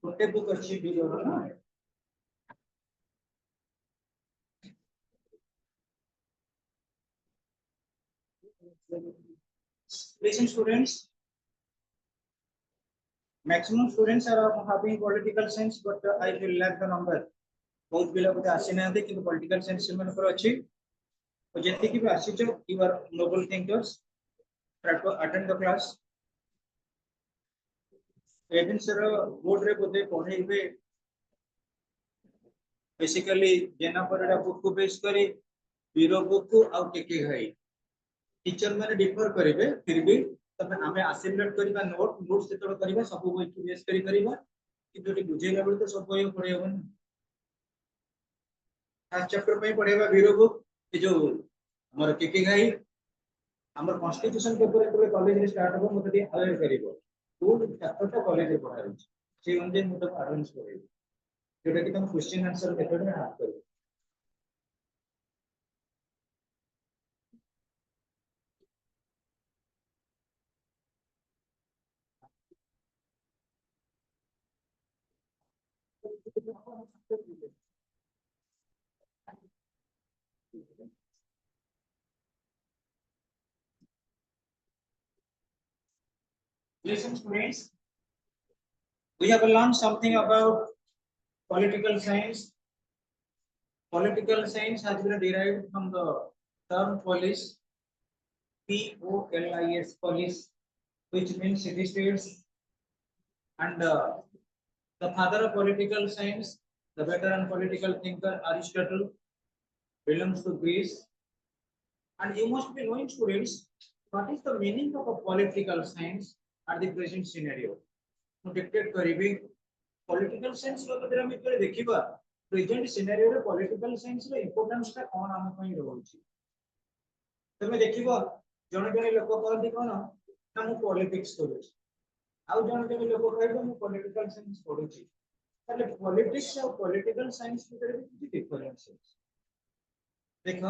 गोटे बुक अच्छी वीडियो ना listen students, maximum students are having political science but I will lack the number बहुत पिला बोते आसी ना कि political science से मन पर अच्छी तो जैसे कि भी आसी जो you are noble thinkers try to attend the class even sir board रे बोते पढ़े हुए बेसिकली जेना पर बुक को बेस करी वीरो बुक को आउ टेके है टीचर माने डिफर करिवे फिर भी तमे हमें असिमुलेट करबा नोट से तो करबा सब कोई को बेस करी करबा कि जोटी बुझेला बेले तो सब कोई पढ़े होबन फर्स्ट चैप्टर में पढ़ेबा वीरो बुक ए जो हमर केके गाई हमर कॉन्स्टिट्यूशन पेपर को कॉलेज रे स्टार्ट हो मते हायर करिवो तो चैप्टर तो कॉलेज रे पढ़ा रही से उनजे मते एडवांस करिवो जेटा कि तुम क्वेश्चन आंसर मेथड में हाथ करो Listen students, we have learned something about political science. Political science has been derived from the term polis, P-O-L-I-S, polis, which means city states. And the father of political science, the veteran political thinker Aristotle, belongs to Greece. And you must be knowing, students, what is the meaning of a political science at the present scenario. ମୁଁ dictate କରିବି political science बाबदରେ ଆମେ ଯେତେବେଳେ ଦେଖିବା present scenario ରେ political science ର importance ଟା କଣ ଆମ ପାଇଁ ରହୁଛି ତମେ ଦେଖିବ ଜଣେ ଜଣେ ଲୋକ କହନ୍ତି କଣ ନା ମୁଁ politics କରୁଛି ଆଉ ଜଣେ ଜଣେ ଲୋକ କହିବେ ମୁଁ political science ପଢୁଛି ତାହେଲେ politics ଆଉ political science ଭିତରେ ବି କିଛି difference ଅଛି ଦେଖ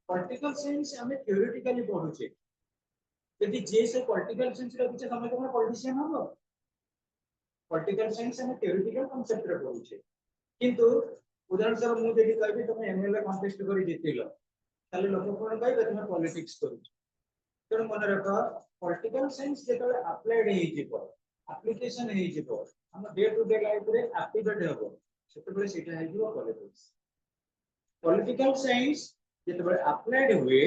political science ଆମେ theoretically पढुछे यदि जे से political science रे किछ समय कोन politician हबो political science हम theoretical concept रे पढुछे किंतु उदाहरण से मु जदि कहबी तुम एमएलए कॉन्टेस्ट करी जितिलो ताले लोक कोन कहबे तुम पॉलिटिक्स करू तेणु मन रख पॉलिटिकल साइंस जेतले अप्लाइड हेइ जिवो एप्लीकेशन हेइ जिवो हम डे टू डे लाइफ रे एक्टिवेट हेबो सेतबेले सेटा हेइ जिवो पॉलिटिक्स पॉलिटिकल साइंस जेतबेले अप्लाइड हुए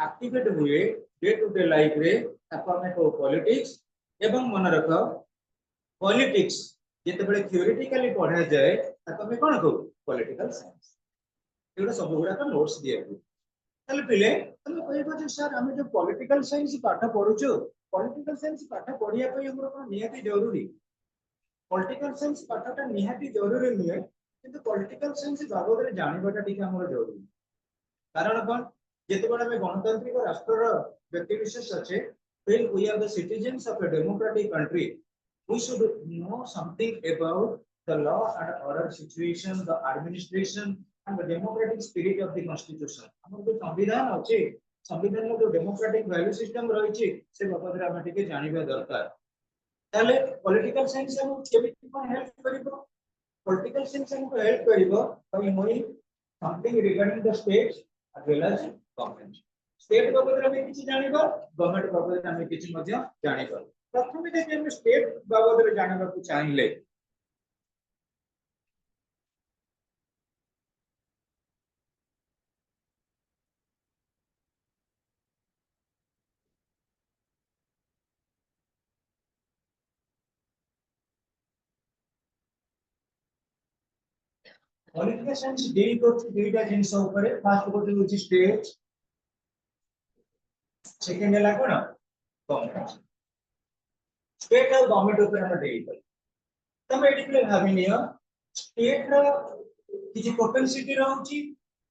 एक्टिवेट हुए डे टू डे लाइफ रे ताको हमें को पॉलिटिक्स एवं मन रख पॉलिटिक्स जेतबेले थ्योरेटिकली पढ़ा जाए ताको हमें कोन को पॉलिटिकल साइंस एटा सब गुडा का नोट्स दिया हुए ताले पिले तमे कहबो जे सर हमें जो पॉलिटिकल साइंस पाठ पढुछु पॉलिटिकल साइंस पाठ पढिया पई हमर कोन निहाती जरूरी पॉलिटिकल साइंस पाठटा निहाती जरूरी नुहे किंतु पॉलिटिकल साइंस बाबदरे जानिबाटा ठीक हमर जरूरी कारण कोन जेतेबेले हमें गणतांत्रिक राष्ट्र रो व्यक्ति विशेष अछि when we are the citizens of a democratic country we should know something about the law and order situation the administration and the democratic spirit of the constitution हमर जो संविधान अछि संविधान में जो डेमोक्रेटिक वैल्यू सिस्टम रही छी से बाबदरे हम ठीक जानिबा दरकार ताले पॉलिटिकल साइंस हम केमिति कोन हेल्प करिवो पॉलिटिकल साइंस हमको हेल्प करिवो by knowing something regarding the states as well as government state बाबद में किछि जानिबो गवर्नमेंट बाबद में किछि मध्य जानिबो प्रथम जे हम स्टेट बाबद में जानिबा को चाहिए पॉलिटिकल साइंस डील करछि दुईटा जिंस ऊपर फर्स्ट गोटे होछि स्टेट सेकंड है कोन गवर्नमेंट स्टेट और गवर्नमेंट ऊपर हम डील कर तमे एडी के भाबी नियो स्टेट रो किछि प्रोपेंसिटी रहउछि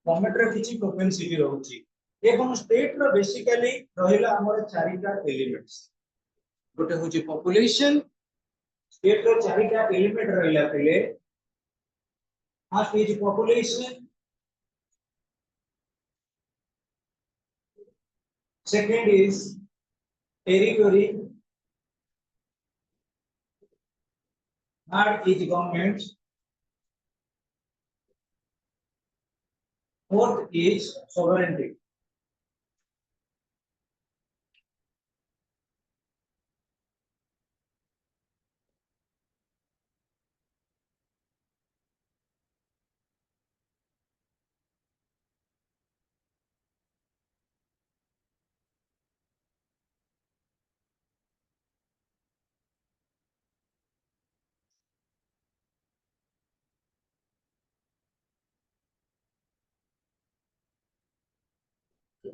गवर्नमेंट रो किछि प्रोपेंसिटी रहउछि एवं स्टेट रो बेसिकली रहिला हमर चारिटा एलिमेंट्स गोटे होछि पॉपुलेशन स्टेट रो चारिटा एलिमेंट रहिला पहिले first is population second is territory third is government fourth is sovereignty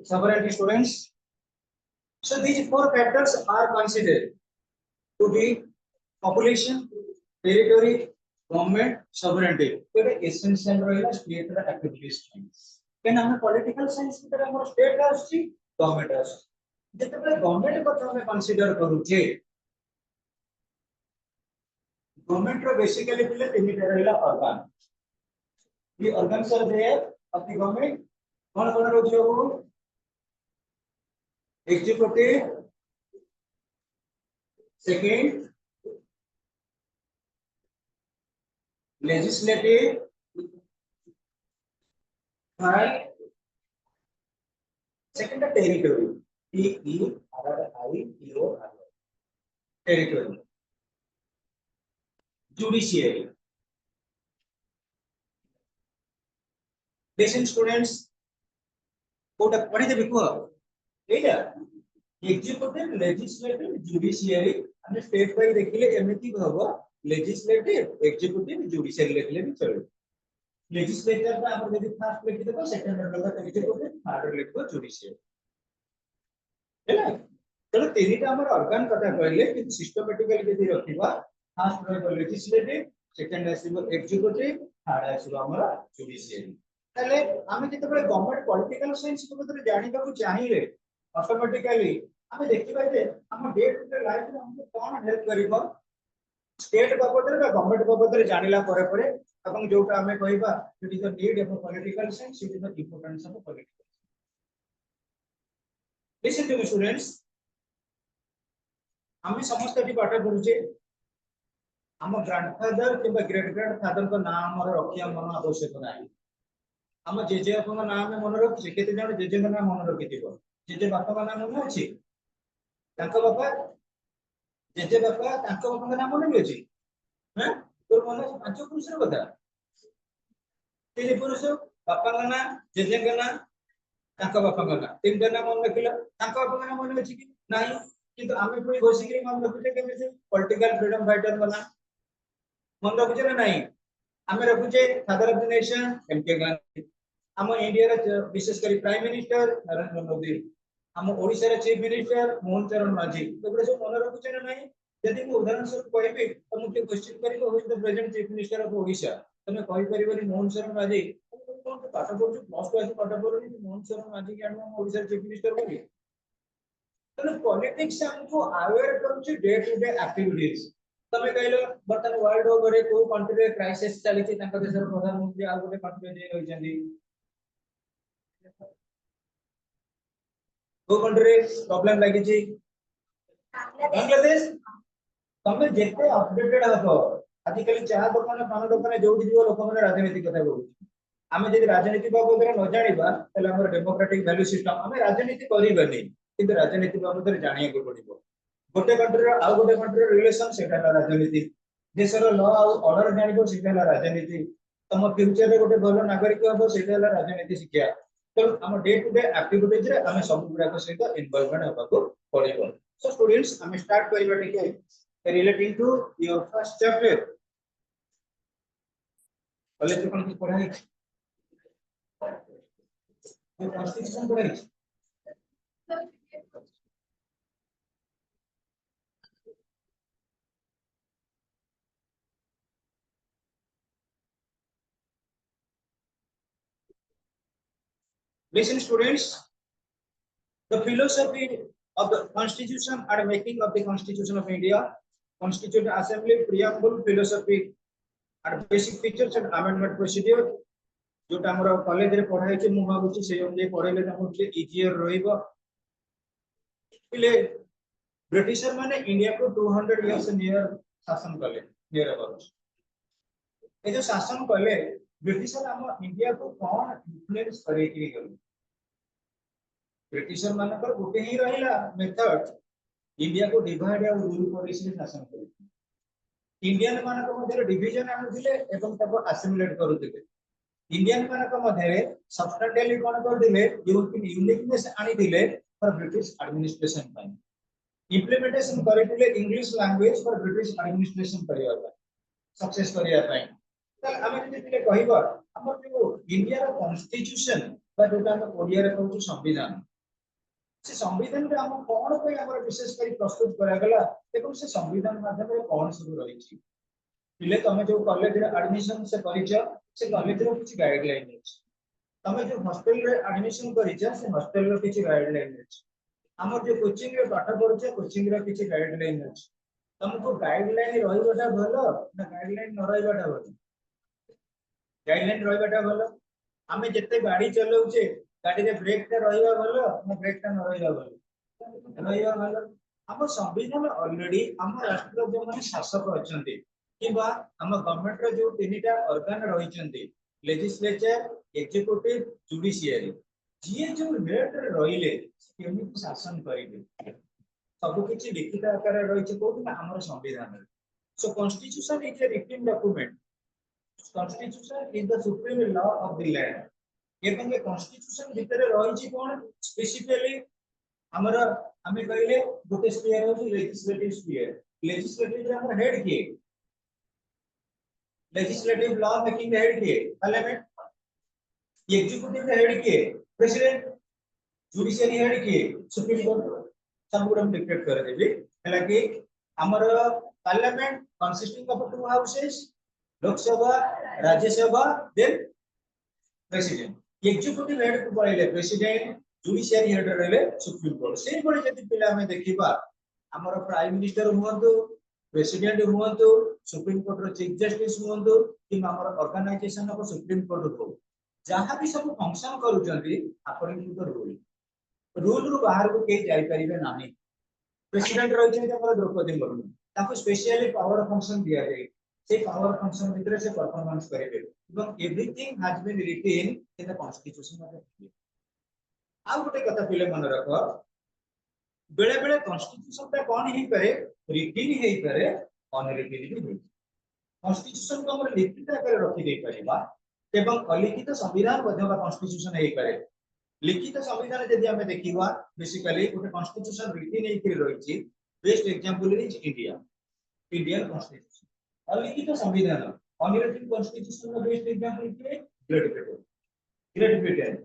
sovereignty students so these four factors are considered to be population territory government sovereignty तो essential रहिला state रा activities केन हम political science के तरह हमर state का आछि government आछि जते बेले गवर्नमेंट को हम कंसीडर करू छे गवर्नमेंट रो बेसिकली पहिले तीन रहिला ऑर्गन ये organs are there of the government कौन कौन रहउछि हो executive second legislative third second territory T E R I T O R territory judiciary listen students कोटा पढ़ी देबे को एटा एग्जीक्यूटिव लेजिस्लेटिव जुडिशियरी हम स्टेट बाय देखिले एमिति होबो लेजिस्लेटिव एग्जीक्यूटिव जुडिशियरी लेखले भी चले लेजिस्लेचर का हम यदि फर्स्ट लिख देबो सेकंड नंबर एग्जीक्यूटिव थर्ड लिखबो जुडिशियरी हैला चलो तीनटा हमर ऑर्गन कथा कहले कि सिस्टमैटिकली यदि रखिबा फर्स्ट रहबो लेजिस्लेटिव सेकंड आसीबो एग्जीक्यूटिव थर्ड आसीबो हमर जुडिशियरी तले हम जते बळे गवर्नमेंट पॉलिटिकल साइंस के बदले जानिबा को चाहिए ऑटोमेटिकली हम देखिबा जे हम डे टू डे लाइफ रे हमको कोन हेल्प करिवो स्टेट बाबद रे गवर्नमेंट बाबद रे जानिला परे परे अपन जोटा हमें कहबा it is the need of political science it is the importance of political listen to students हम समस्त एटी पाठ पढुचे हम ग्रैंडफादर किबा ग्रेट ग्रैंडफादर को नाम हमर रखिया मन आवश्यक नाही हम जेजे अपन नाम में मन रखि केते जण जेजे का नाम मन रखिथिबो जेजे बापा का नाम मन अछि ताको बापा जेजे बापा ताको बापा का नाम मन अछि हैं तो मन पांच पुरुष रो बता तीन पुरुष बापा का नाम जेजे का नाम ताको बापा का नाम तीन जण मन रखिला ताको बापा का नाम मन अछि कि नाही किंतु आमे पुरी घोषिकरी मन रखिते केमे पॉलिटिकल फ्रीडम फाइटर बना मन रखिते ना नाही आमे रखुचे father of the nation MK Gandhi हम इंडिया रे विशेष करी प्राइम मिनिस्टर नरेंद्र मोदी हम ओडिसा रे चीफ मिनिस्टर मोहन चरण माझी तो बड़े सब मन रखुचे ना नाही यदि मैं उदाहरण स्वरूप कहबी तो मुझे क्वेश्चन करिवो who is the present chief minister of Odisha तमे कहि परिबनी मोहन चरण माझी कोन पाठ पढु प्लस 2 आसी पाठ पढु मोहन चरण माझी के हम ओडिसा रे चीफ मिनिस्टर बोली तो पॉलिटिक्स हमको अवेयर करूची डे टू डे एक्टिविटीज तमे कहलो बर्तन वर्ल्ड ओवर को कंट्री रे क्राइसिस चली छी तांका देशर प्रधानमंत्री आ गोटे कंट्री जे रहि जंदी को कंट्री प्रॉब्लम लागि छी बांग्लादेश तमे जेते अपडेटेड हबो आजकल चाह दुकान पान दुकान जोडी दियो लोक माने राजनीति कथा बोलु आमे जदि राजनीति बाबद न जानिबा तले हमर डेमोक्रेटिक वैल्यू सिस्टम आमे राजनीति करिबनी किंतु राजनीति बाबद जानिया को पड़िबो गोटे कंट्री रो आ गोटे कंट्री रो रिलेशन सेटा राजनीति देशर लॉ आ ऑर्डर जानिबो सेटा राजनीति तम फ्यूचर रे गोटे भलो नागरिक हबो सेटा राजनीति शिक्षा तो हम डे टू डे एक्टिविटीज रे हम सब गुडा को सहित इन्वॉल्वमेंट होबा को पड़िबो सो स्टूडेंट्स हम स्टार्ट करिबा टिके relating to your first chapter college कोन की पढ़ाई ये कॉन्स्टिट्यूशन पढ़ाई listen students the philosophy of the constitution and making of the constitution of India constituent assembly preamble philosophy and basic features and amendment procedure जोटा हमर college रे पढ़ाई छै मु भाबुची से जे पढ़ैले हमर जे इजियर रहइबो पिले ब्रिटिशर माने इंडिया को 200 इयर्स नियर शासन कले नियर अबाउट ए जो शासन कले ब्रिटिशर हम इंडिया को कोन इन्फ्लुएंस करे कि गल ब्रिटिशर मानकर गोटे ही रहिला मेथड इंडिया को डिवाइड और रूल पॉलिसी शासन करे इंडियन मानक मध्य डिवीजन आनुथिले एवं तब असिमिलेट करूथिले इंडियन मानक मध्य सब्सटेंटियली कोन कर दिले यूरोपियन यूनिकनेस आनी दिले फॉर ब्रिटिश एडमिनिस्ट्रेशन पाई इंप्लीमेंटेशन करथिले English language for British administration करिया सक्सेस करिया पाई त हम जे कहबा हमर जो इंडिया रो कॉन्स्टिट्यूशन बा जोटा हम ओडिया रे कहू संविधान से संविधान रे हम कोन पे हमर विशेष करी प्रस्तुत करा गला देखो से संविधान माध्यम रे कोन सब रही छी पिले तमे जो कॉलेज रे एडमिशन से करिछ से कॉलेज रो कुछ गाइडलाइन अछि तमे जो हॉस्टल रे एडमिशन करिछ से हॉस्टल रो कुछ गाइडलाइन अछि हमर जो कोचिंग रे पाठ पढुछ कोचिंग रे कुछ गाइडलाइन अछि तुमको गाइडलाइन रहिबाटा भलो ना गाइडलाइन न रहिबाटा भलो गाइडलाइन रहिबाटा भलो हमें जत्ते गाड़ी चलाउछे गाड़ी रे ब्रेक ता रहिबा भलो ना ब्रेक ता न रहिबा भलो रहिबा भलो हम संविधान ऑलरेडी हम राष्ट्र जो माने शासक अछंती किबा हम गवर्नमेंट रो जो तीनटा ऑर्गन रहिचंती लेजिस्लेचर एग्जीक्यूटिव जुडिशियरी जे जो हेड रहिले केमि शासन करिले सब किछि लिखित आकार रहिछ कोठी ना हमर संविधान so constitution is a written document constitution is the supreme law of the land एवं ये कॉन्स्टिट्यूशन भीतर रहिछि कोन स्पेसिफिकली हमर हमें कहिले गोटे स्फीयर हो लेजिस्लेटिव रे हमर हेड के legislative law making the head के पार्लियामेंट एग्जीक्यूटिव द हेड के प्रेसिडेंट जुडिशियरी हेड के सुप्रीम कोर्ट सब गुड हम डिक्टेट कर देबे हला कि हमर parliament consisting of two houses Lok Sabha Rajya Sabha then president executive head को पळैले प्रेसिडेंट जुडिशियरी हेड रहले सुप्रीम कोर्ट से बडे जति पिला हमें देखिबा हमर प्राइम मिनिस्टर हुअंतु प्रेसिडेंट हुअंतु सुप्रीम कोर्ट रो चीफ जस्टिस हुअंतु कि हमर ऑर्गेनाइजेशन ऑफ सुप्रीम कोर्ट हो जहां भी सब फंक्शन करूचंती अकॉर्डिंग टू द रूल रू बाहर को के जाई परिबे नाही प्रेसिडेंट रहिছে हमर द्रौपदी मुर्मू ताको स्पेशली पावर फंक्शन दिया जाय से पावर फंक्शन भीतर से परफॉर्मेंस करेबे एवं everything has been written in the constitution of India आ गोटे कथा पिले मन रखो बेले बेले कॉन्स्टिट्यूशन ता कोन ही करे रिटन ही करे अनरिटन भी होई कॉन्स्टिट्यूशन को हम लिखित आकार रखि दे परिबा एवं अलिखित संविधान मध्य का कॉन्स्टिट्यूशन हे करे लिखित संविधान यदि हमें देखिबा बेसिकली गोटे कॉन्स्टिट्यूशन रिटन हे करी रहिछि best example is India Indian constitution अलिखित संविधान अनरिटन कॉन्स्टिट्यूशन का बेस्ट एग्जांपल के ग्रेट ब्रिटेन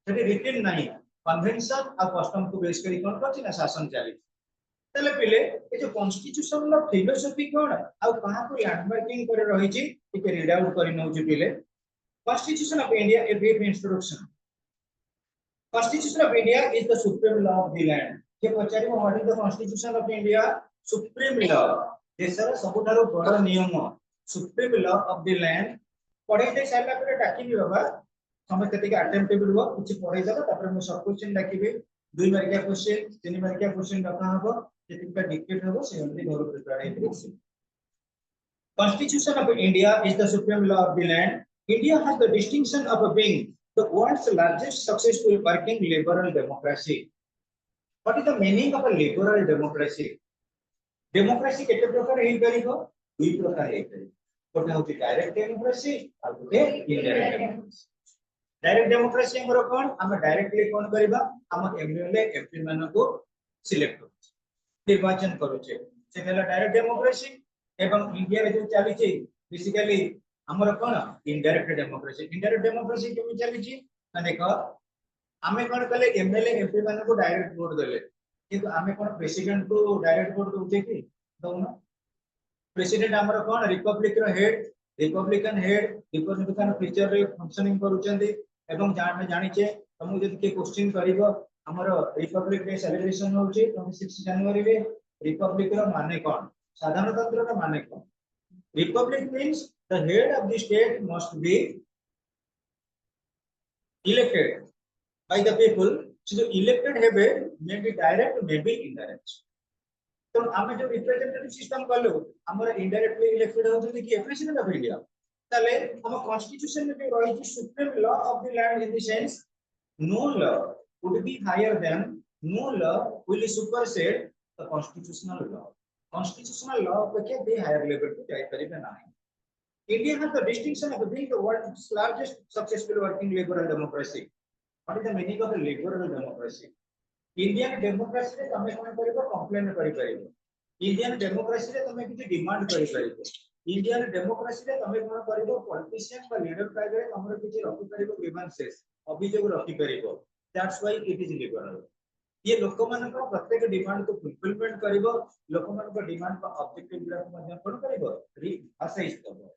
सेठी रिटन नाही कन्वेंशन आ कस्टम को बेस करी कोन करछि ना शासन चली तले पिले ए जो कॉन्स्टिट्यूशन लो फिलोसफी कोन आ कहां को लैंडमार्किंग करे रहिछि टिके रीड आउट करि नउ जे पिले constitution of India a brief introduction constitution of India is the supreme law of the land के पचारि what is the constitution of India supreme law देशर सबुठारो बड़ नियम supreme law of the land पढे दे साला पर डाकिबी बाबा समस्त टिके अटेम्प्टेबल हो कुछ पढे जाबा तापर हम सब क्वेश्चन डाकिबे 2 मार्किया क्वेश्चन 3 मार्किया क्वेश्चन रखा हबो जेतिका डिक्टेट हबो से हमरे घर प्रिपेयर हेतु constitution of India is the supreme law of the land India has the distinction of being the world's largest successful working liberal democracy. What is the meaning of a liberal democracy? Democracy केते प्रकार हेई परिबो दुई प्रकार हेई परिबो गोटे होची direct democracy आ गोटे indirect democracy direct democracy हमर कोन हम directly कोन करबा हम एमएलए एमपी मानको को सिलेक्ट करू निर्वाचन करू छे से भेला डायरेक्ट डेमोक्रेसी एवं इंडिया रे जो चली छै बेसिकली हमर कोन इनडायरेक्ट डेमोक्रेसी केमि चली छै ना देखो हमें कोन कले एमएलए एमपी मानको डायरेक्ट वोट देले किंतु हमें कोन प्रेसिडेंट को डायरेक्ट वोट दोचे कि दोनो प्रेसिडेंट हमर कोन रिपब्लिक रो हेड रिपब्लिकन फीचर रे फंक्शनिंग करूचंदी एवं जान जानि छे तुम जदि के क्वेश्चन करिवो हमर रिपब्लिक डे सेलिब्रेशन होची 26 जनवरी रे रिपब्लिक रो माने कोन साधारणतंत्र रो माने कोन republic means the head of the state must be elected by the people. So the elected have may be direct, may be indirect. तो हमें जो रिप्रेजेंटेटिव सिस्टम कलो हमर इनडायरेक्टली इलेक्टेड होते कि प्रेसिडेंट ऑफ इंडिया तले हम कॉन्स्टिट्यूशन में रही कि supreme law of the land in the sense no law would be higher than no law will supersede the constitutional law के दे हायर लेवल पे जाय परिबे नाही India has the distinction of being the world's largest successful working liberal democracy. What is the meaning of a liberal democracy? Indian democracy रे तमे कोन करिवो complain करि परिबो Indian democracy रे तमे किछि डिमांड करि परिबो Indian democracy रे तमे कोन करिवो पॉलिटिशियन बा लीडर पाइबे हमर किछि रखि परिबो ग्रीवेंसेस अभियोग रखि परिबो that's why it is liberal ये लोक मानक प्रत्येक डिमांड को फुलफिलमेंट करिवो लोक मानक डिमांड को ऑब्जेक्टिव ग्राफ मध्ये कोन करिवो रिअसाइज करबो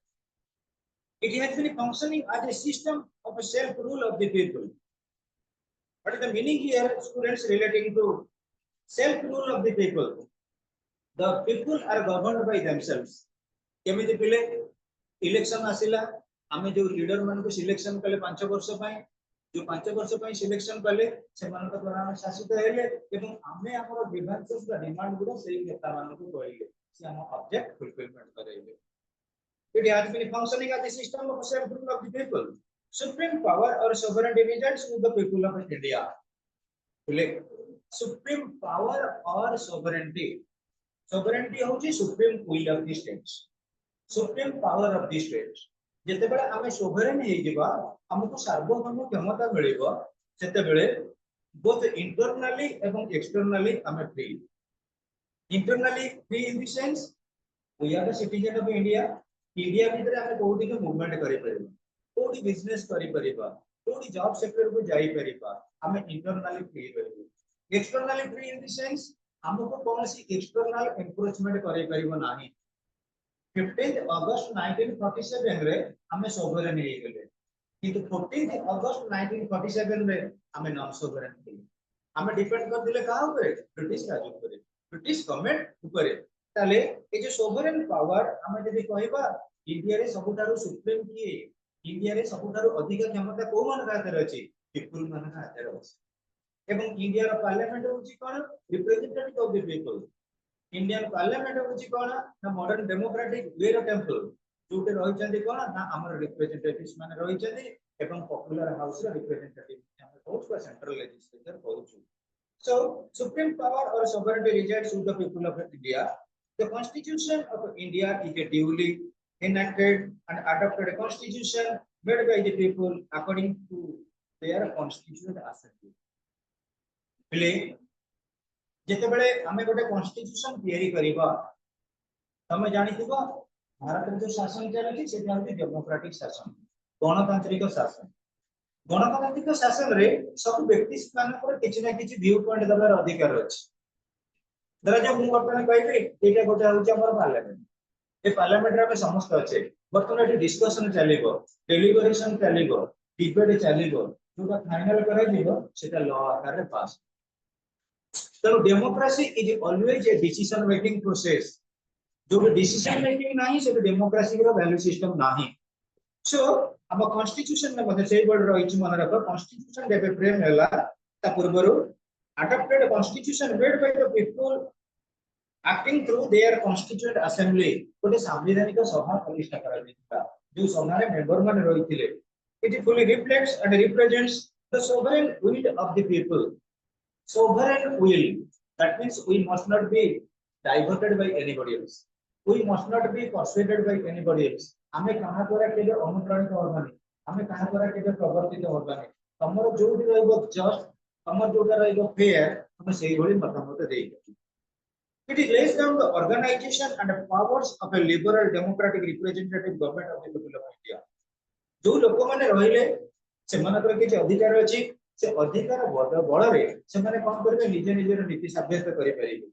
It has been functioning as a system of self-rule of the people. What is the meaning here, students, relating to self-rule of the people? The people are governed by themselves. केमिति पिले election आसिला हमें जो leader मान को selection कले 5 वर्ष पय जो 5 वर्ष पय सिलेक्शन कले से मान को द्वारा हम शासित हेले एवं हमें हमर ग्रीवेंसेस का डिमांड गुडा सेही नेता मान को कहले से हम ऑब्जेक्ट फुलफिलमेंट करेले It has been functioning as a system of self-rule of the people. Supreme power or sovereignty resides with the people of India. Supreme power or sovereignty. Sovereignty होची supreme will of the states. Supreme power of the states. जेते बेले हमें sovereign हे जिबा हमको सार्वभौम क्षमता मिलिबो सेते बेले both internally एवं externally हमें free. Internally free in the sense we are the citizen of India. India भीतर हमें कोडी के मूवमेंट करि परिबा कोडी बिजनेस करि परिबा कोडी जॉब सेक्टर को जाई परिबा हमें इंटरनली फ्री परिबा externally free in the sense हमको कोनसी एक्सटर्नल एनक्रोचमेंट करि परिबा नाही 15 अगस्त 1947 रे हमें सोवरेन हे गेले किंतु 14 अगस्त 1947 रे हमें नॉन सोवरेन थे हमें डिपेंड कर दिले कहा ऊपर ब्रिटिश राज ऊपर ब्रिटिश गवर्नमेंट ऊपर ताले ए जो सोवरेन पावर हमें जदि कहबा इंडिया रे सबुठारु सुप्रीम की इंडिया रे सबुठारु अधिक क्षमता को मान हाथ रे अछि पीपल मान हाथ रे अछि एवं इंडिया रो पार्लियामेंट होची कोन representative of the people Indian parliament होची कोन ना मॉडर्न डेमोक्रेटिक वे रो टेंपल जोटे रहि चंदी कोन ना हमर रिप्रेजेंटेटिव्स माने रहि चंदी एवं पॉपुलर हाउस रो रिप्रेजेंटेटिव हम बहुत को सेंट्रल लेजिस्लेचर कहउछु सो सुप्रीम पावर और sovereignty resides with the people of India. The Constitution of India is a duly enacted and adopted constitution made by the people according to their constituent assembly. पहले जेते बेले हमें गोटे constitution तैयारी करिबा तमे जानिथिबो भारत रे जो शासन चलछि सेटा होय डेमोक्रेटिक शासन गणतांत्रिक शासन रे सब व्यक्ति मान पर किछि ना किछि व्यू पॉइंट दबार अधिकार अछि धरा जो मु वर्तमान कहबे एटा गोटे होची हमर पार्लियामेंट ए पार्लियामेंट रे समस्त अछि वर्तमान एटी डिस्कशन चलिबो डेलिबरेशन चलिबो डिबेट चलिबो जोटा फाइनल करै दिबो सेटा लॉ आकार रे पास तो democracy is always a decision making process जो डिसीजन मेकिंग नाही से डेमोक्रेसी रो वैल्यू सिस्टम नाही सो हम कॉन्स्टिट्यूशन में मते सेही वर्ड रहिछि मन रख कॉन्स्टिट्यूशन डेबे फ्रेम हैला ता पूर्वरु adopted constitution made by the people acting through their constituent assembly गोटे संवैधानिक सभा प्रतिष्ठा करा दिता जो सभारे मेंबर माने रहिथिले it fully reflects and represents the sovereign will of the people. Sovereign will, that means we must not be diverted by anybody else, we must not be persuaded by anybody else. आमे कहा द्वारा केबे अनुप्राणित होबानी, आमे कहा द्वारा केबे प्रवर्तित होबानी, तमरो जोटी रहइबो just, तमर जोटा रहइबो फेयर, हम सेही भली मतामत देई। It lays down the organization and powers of a liberal democratic representative government of the people of India. जो लोक माने रहिले सेमानकर किछ अधिकार अछि, से अधिकार बल रे सेमाने कोन करबे निजे निजेर नीति साब्यस्त करि परिबे।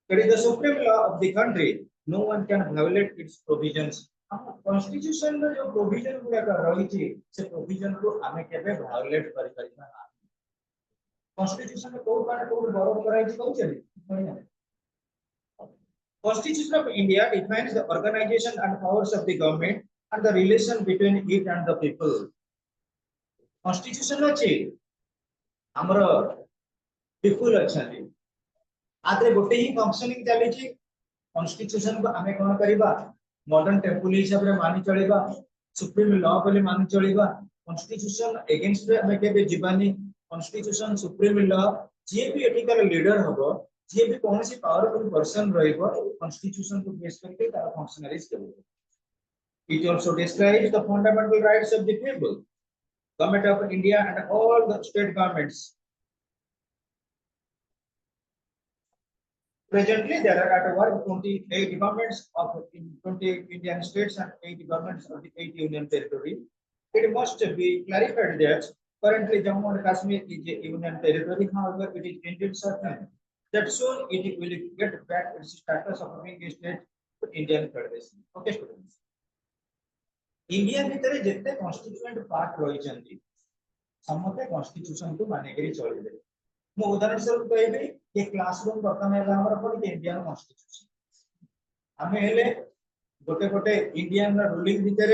It is the supreme law of the country, no one can violate its provisions. Constitution में जो प्रोविजन गुडा रही छी से प्रोविजन को आमे केबे वायोलेट करि परिबा ना। कॉन्स्टिट्यूशन में कोड बारे कोड बरोबर कराई छी कहै छै। Constitution of India defines the organization and powers of the government and the relation between it and the people. Constitution अछि हमरो people अछंती आते गोटे ही फंक्शनिंग चली छी। कॉन्स्टिट्यूशन को आमे कोन करिबा मॉडर्न टेम्पल हिसाब रे मानि चलिबा, सुप्रीम लॉ बोली मानि चलिबा। कॉन्स्टिट्यूशन अगेंस्ट रे आमे केबे जीवानी। कॉन्स्टिट्यूशन सुप्रीम लॉ जे भी एथिकल लीडर हबो, जे भी कौन सी पावरफुल पर्सन रहेगा, कॉन्स्टिट्यूशन को बेस करके तारा फंक्शनरीज करेगा। It also describes the fundamental rights of the people. Government of India and all the state governments. Presently, there are at work 28 governments of 20 Indian states and 8 governments of the 8 union territory. It must be clarified that currently Jammu and Kashmir is a union territory. However, it is indeed certain that soon it will get back its status of being a state to Indian Federation. Okay, students. India भितर जेते constituent part रही चंदी, समते constitution को माने करी चली दे। मो उदाहरण स्वरूप कहबे कि क्लासरूम बर्तमान है हमर पढ़ी इंडियन कॉन्स्टिट्यूशन। हमें हेले गोटे गोटे इंडियन रूलिंग भितर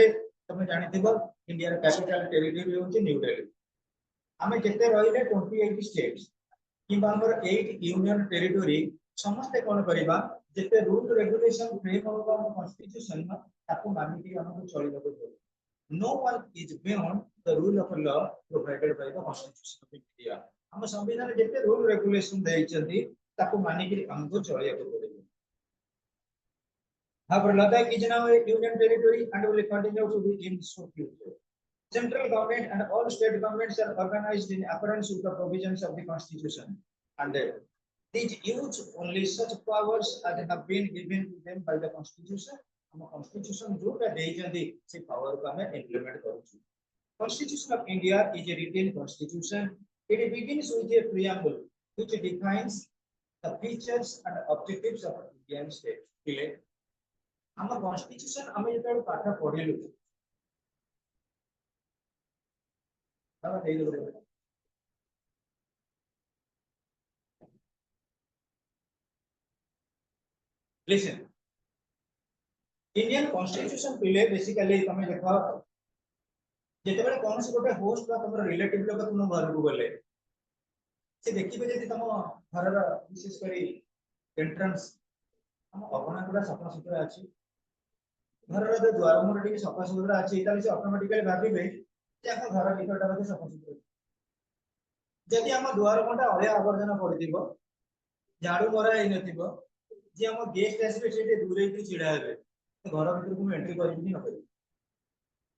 तमे जानिथिबो इंडिया कैपिटल टेरिटरी होची न्यू दिल्ली। हमें जेते रहिले 28 स्टेट्स कि हमर 8 यूनियन टेरिटरी समस्त कोन करिबा जेते rule regulation framework of constitution ताको मानि कि हमको चलिबो पड़ो। No one is beyond the rule of law provided by the constitution of India. हम संविधान जेते रूल रेगुलेशन देइ चंदी ताको मानि कि हमको चलिबो पड़ो। However, Ladakh is now a union territory and will continue to be in so future. Central government and all state governments are organized in accordance with the provisions of the constitution, and these use only such powers as have been given to them by the constitution. हम constitution जो का दे जंदी से power को हमें implement करूँ। Constitution of India is a written constitution. It begins with a preamble which defines the features and objectives of Indian state. हम constitution हमें जो पाठ पढ़िलु Listen, Indian constitution पिले basically तमे देखो जेते बेले कोन से गोटे होस्ट बा तमर रिलेटिव लोग तुम घर को गले से देखिबे जति तम घरर विशेष करी एंट्रेंस हम अपना पूरा सफा सुतरा अछि घरर जो द्वार मोर टिके सफा सुतरा अछि ताले से ऑटोमेटिकली भाबिबे जे हम घर भीतरटा मध्ये सफा सुतरा जति हम द्वार कोनटा अलिया आवर्जना पड़िदिबो झाड़ू मरा हे नथिबो जे हम गेस्ट आसीबे सेटे दूरे कि छिडा हेबे घर भीतर को एंट्री करिबि न करिबि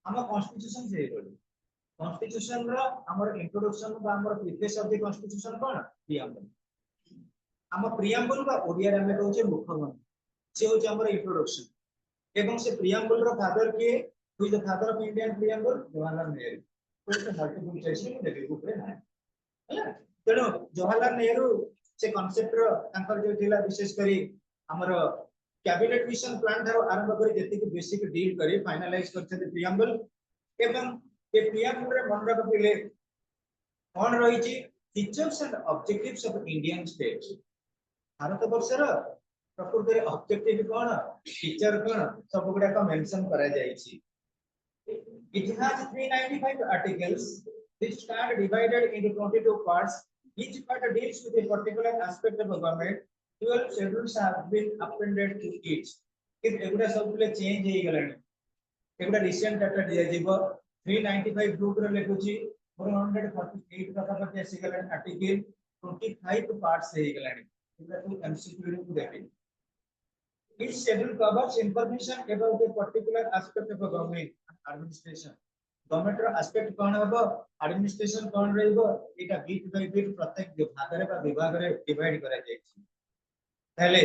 हम कॉन्स्टिट्यूशन से करिबि कॉन्स्टिट्यूशन रा हमर इंट्रोडक्शन बा हमर preface of the constitution cone preamble हम प्रियम्बल बा ओडिया रे हम कहउचे मुखबंध से होचे हमर इंट्रोडक्शन एवं से प्रियम्बल रा फादर के who is the father of Indian preamble Jawaharlal Nehru तो मल्टीपल चॉइस में देबे ऊपर है हैला तेनो जवाहरलाल नेहरू से कांसेप्ट रो तांकर जो थिला विशेष करी हमर कैबिनेट मिशन प्लान थारो आरंभ करी जति के बेसिक डील करी फाइनलाइज करछते प्रियम्बल एवं ए प्रियम्बल रे मन रखिले कोन रही छी features and objectives of Indian states Bharat वर्षर प्रकृति रे ऑब्जेक्टिव कोन फीचर कोन सब गुडा का मेंशन करा जाई छी It has 395 articles which stand divided into 22 parts. Each part deals with a particular aspect of the government. 12 schedules have been appended to each. If every सब change हे गलानी एगुडा रिसेंट डाटा दिया जीवो 395 group रे लेखुची 448 पाखापाखि आसीगलानी article 25 parts हे गलानी एगुडा तू MCQ रे देखि each schedule covers information about a particular aspect of a government administration government रो एस्पेक्ट कोन हबो administration cone रहइबो Etah beat by beat प्रत्येक विभाग रे बा विभाग रे डिवाइड करा जायछि पहले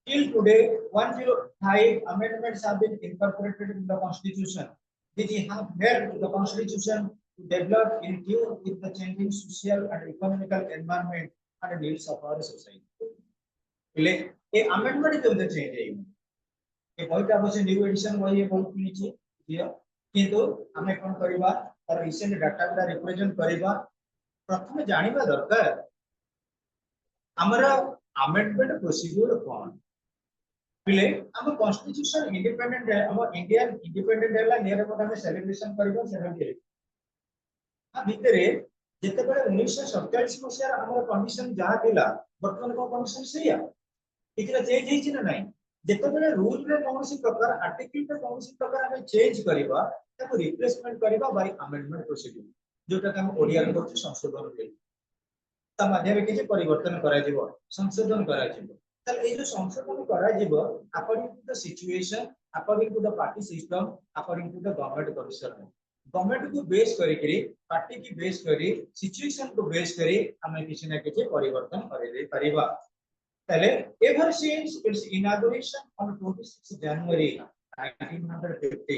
till today 105 amendments have been incorporated in the constitution which have helped the constitution to develop in tune with the changing social and economical environment and needs of our society ले ये amendment के उधर change है ये बहुत आवश्यक new addition वही है बहुत नीचे दिया किंतु हमें कोन करबा और रिसेंट डाटा का रिप्रेजेंट करबा प्रथम जानिबा दरकार हमरा अमेंडमेंट प्रोसीजर कोन पिले हम कॉन्स्टिट्यूशन इंडिपेंडेंट है हम इंडियन इंडिपेंडेंट है नियर अबाउट हम सेलिब्रेशन करबा 70 आ भितरे जेते बेले 1947 मसिया हमर कंडीशन जहा थिला वर्तमान को कंडीशन सहीया इकरा चेंज हिची ना नहीं जेते बेले रूल रे कोनसी प्रकार आर्टिकल रे कोनसी प्रकार हम चेंज करबा ताको रिप्लेसमेंट करबा बाय अमेंडमेंट प्रोसीजर जोटा हम ओडिया रे करछ संशोधन रे ता माध्यम के परिवर्तन करा जिवो संशोधन करा जिवो तल ए जो संशोधन करा जिवो according to the situation according to the party system according to the government commission government को बेस करी पार्टी की बेस करी सिचुएशन को बेस करी हमें किसी ना किसी परिवर्तन करे दे परिबा पहले ever since its inauguration on 26 January 1950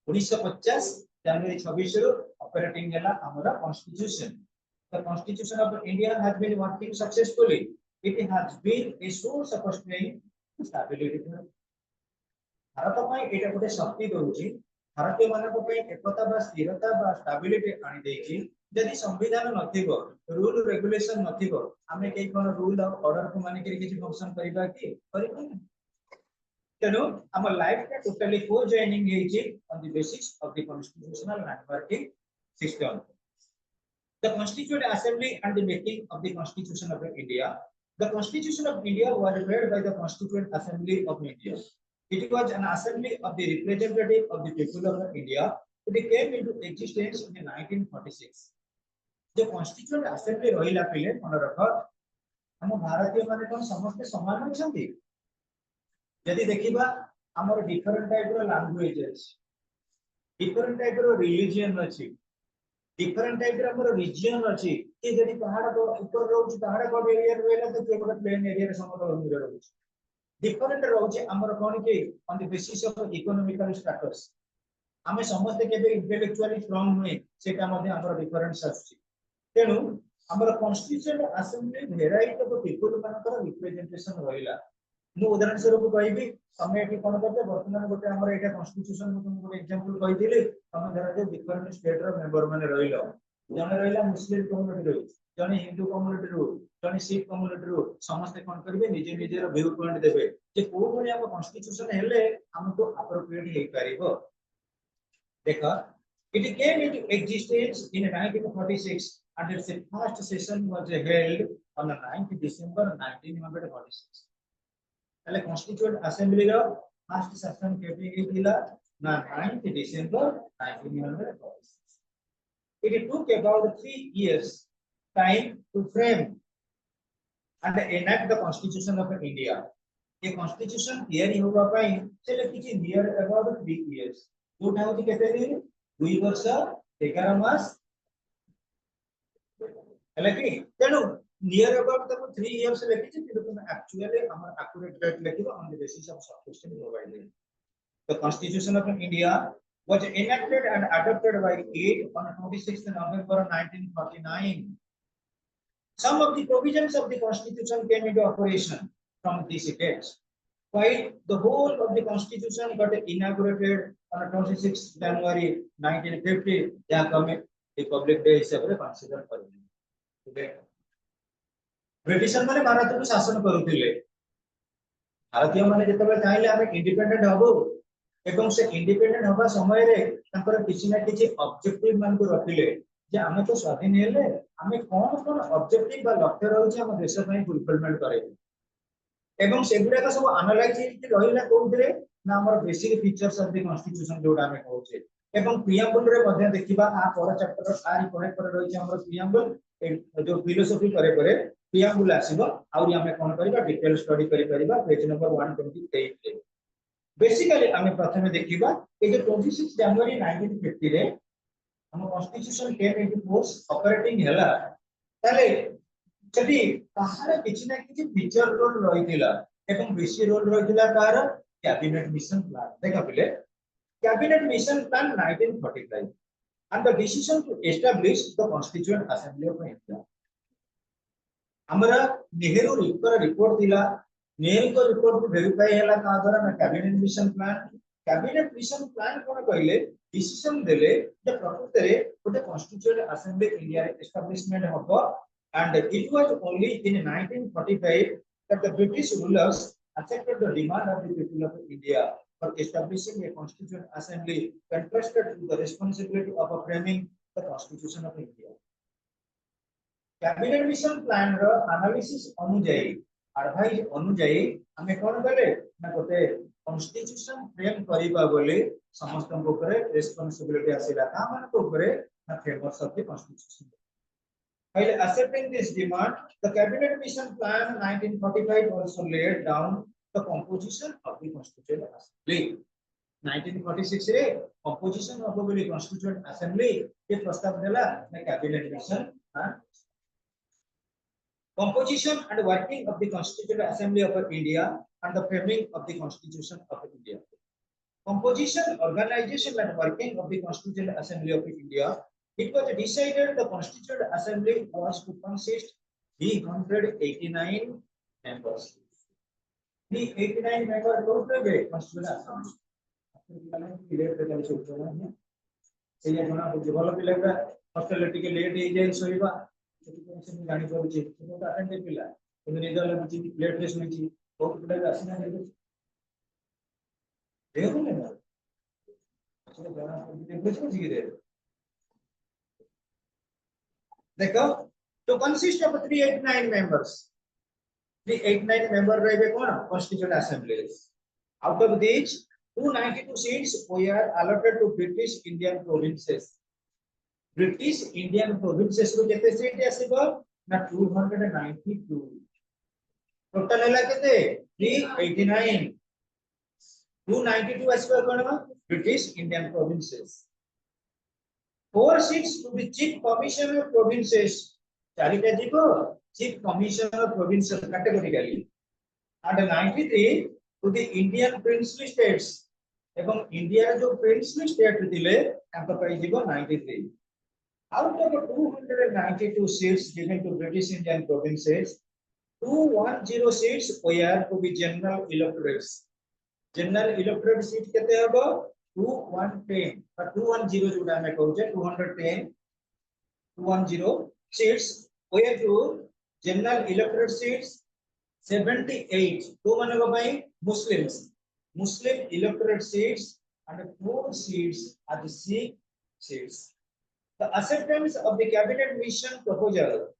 1950 जनवरी 26 रो ऑपरेटिंग हैला हमरा constitution the constitution of India has been working successfully it has been a source of strength stability Bharat में एटा गोटे शक्ति दोची भारतीय मानक पे एकता बा स्थिरता बा स्टेबिलिटी आनी देची यदि संविधान नथिबो रूल रेगुलेशन नथिबो हमें केई कोन रूल और ऑर्डर को माने के किछि फंक्शन करिबा कि करिबा तेनो हम लाइफ का टोटली को जॉइनिंग हेछि on the basis of the constitutional networking system the constituent assembly and the making of the constitution of India the constitution of India was made by the constituent assembly of India it was an assembly of the representative of the people of India it came into existence in 1946 जो constituent assembly रहिला पहिले मन रख हम भारतीय माने कोन समस्त समान होछंती यदि देखिबा हमर डिफरेंट टाइप रो लैंग्वेज अछि डिफरेंट टाइप रो रिलीजन अछि डिफरेंट टाइप रो हमर रीजन अछि कि यदि पहाड़ को ऊपर रहउछ पहाड़ को एरिया रहला तो केवल प्लेन एरिया रे समतल भूमि रहउछ डिफरेंट रहउछ हमर कोन के on the basis of economical status हमें समस्त केबे इंटेलेक्चुअली स्ट्रांग होए सेटा मध्ये हमर डिफरेंस अछि तेनु हमर constitution assembly variety of people मानकर रिप्रेजेंटेशन रहिला मु उदाहरण स्वरूप कहबी समय एठी कोन करते वर्तमान गोटे हमर एटा कॉन्स्टिट्यूशन मु तुमको एग्जांपल कहि दिले हम धरा जे डिफरेंट स्टेट रो मेंबर माने रहिलो जने रहिला मुस्लिम कम्युनिटी रो जने हिंदू कम्युनिटी रो जने सिख कम्युनिटी रो समस्त कोन करबे निजे निजे रो व्यू पॉइंट देबे जे को भली हम कॉन्स्टिट्यूशन हेले हमको अप्रोप्रिएट हे परिबो देखा it came into existence in 1946 and its first session was held on the 9th December 1946 पहले constituent assembly row first session केबे हिला ना 9th December 1946 it took about 3 years time to frame and enact the constitution of India ये constitution तैयारी होबा पई चले किछि नियर अबाउट 3 years जोटा होती केते दिन 2 वर्ष 11 मास हलाकि तेनु नियर अबाउट तक 3 इयर्स लेखि छै कि तुम एक्चुअली हमर एक्यूरेट डेट लेखिबो on the basis of sufficient provided the constitution of India was enacted and adopted by 8 on 26th November 1949 some of the provisions of the constitution came into operation from this date while the whole of the constitution got inaugurated on 26 January 1950 या कमे Republic day हिसाब रे consider करले British माने भारत को शासन करूथिले भारतीय माने जेतबे चाहिले हम इंडिपेंडेंट हबो एवं से इंडिपेंडेंट होबा समय रे तंकर किछि ना किछि ऑब्जेक्टिव मान को रखिले जे हमें तो स्वाधीन हेले हमें कोन कोन ऑब्जेक्टिव बा लक्ष्य रहउछि हम देश पई फुलफिलमेंट करे एवं सेगुडा का सब एनालाइज कि रहिला कोउदरे ना हमर basic features of the constitution जोडा हमें कहउछे एवं प्रियम्बल रे मध्ये देखिबा आ पर चैप्टर आरी पर रहिছে हमर प्रियम्बल जो फिलोसॉफी करे प्रियम्बल आसीबो आउरी हमें कोन करबा डिटेल स्टडी करि परिबा पेज नंबर 128 रे बेसिकली हमें प्रथमे देखिबा ए जो 26 जनवरी 1950 रे हम constitution came into force operating हैला ताले सेठी कहार किछि ना किछि फीचर रोल रहितिला एवं बेसी रोल रहितिला कार कैबिनेट मिशन प्लान देखा पिले cabinet mission plan 1945 and the decision to establish the constituent assembly of India हमरा नेहरू रिपोर्ट दिला नेहरू को रिपोर्ट को वेरीफाई हैला का द्वारा ना कैबिनेट मिशन प्लान कोन कहले डिसीजन देले जे प्रकृति रे गोटे कॉन्स्टिट्यूएंट असेंबली इंडिया रे एस्टैब्लिशमेंट हबो and it was only in 1945 that the British rulers accepted the demand of the people of India for establishing a constituent assembly entrusted to the responsibility of framing the constitution of India. Cabinet mission plan रो analysis अनुଯାयी advice अनुଯାयी हमें कोन कले ना गोटे constitution frame करिबा बोली समस्त ऊपर रिस्पांसिबिलिटी आसीला का मान ऊपर ना framework of the constitution while accepting this demand the cabinet mission plan 1945 also laid down the composition of the constituent assembly 1946 रे composition of the constituent assembly के प्रस्ताव देला ना cabinet mission composition and working of the Constituent Assembly of India and the framing of the Constitution of India. Composition, organization and working of the Constituent Assembly of India. It was decided the Constituent Assembly was to consist 389 members. The 89 members total Constituent Assembly. सेया जणा भलो पिला hostel टिके late हे जाय सोइबा से जानि पड़ुची तो attend पिला तो निदर लगुची लेट रे सुइची बहुत पिला आसीना हे देखो ने तो जणा देखो जी रे देखो to consist of 389 members 389 member रहे कोन constituent assemblies out of these 292 seats were allotted to British Indian provinces British Indian provinces रो केते सीट आसीबो ना 292 टोटल हैला केते 389 292 आसीबो कोन British Indian provinces 4 seats to the chief commissioner of provinces चारिटा जीको chief commissioner of provincial categorically and 93 to the Indian princely states एवं India जो princely state दिले तांको पाई जीवो 93 out of 292 seats given to British Indian provinces 210 seats were to be general electorates general electorate seat केते हबो 210 और 210 जोटा मैं कहू जे 210 210 seats were to general electorate seats 78 तो माने भाई Muslim electorate seats and 4 seats are the Sikh seats. The acceptance of the cabinet mission proposal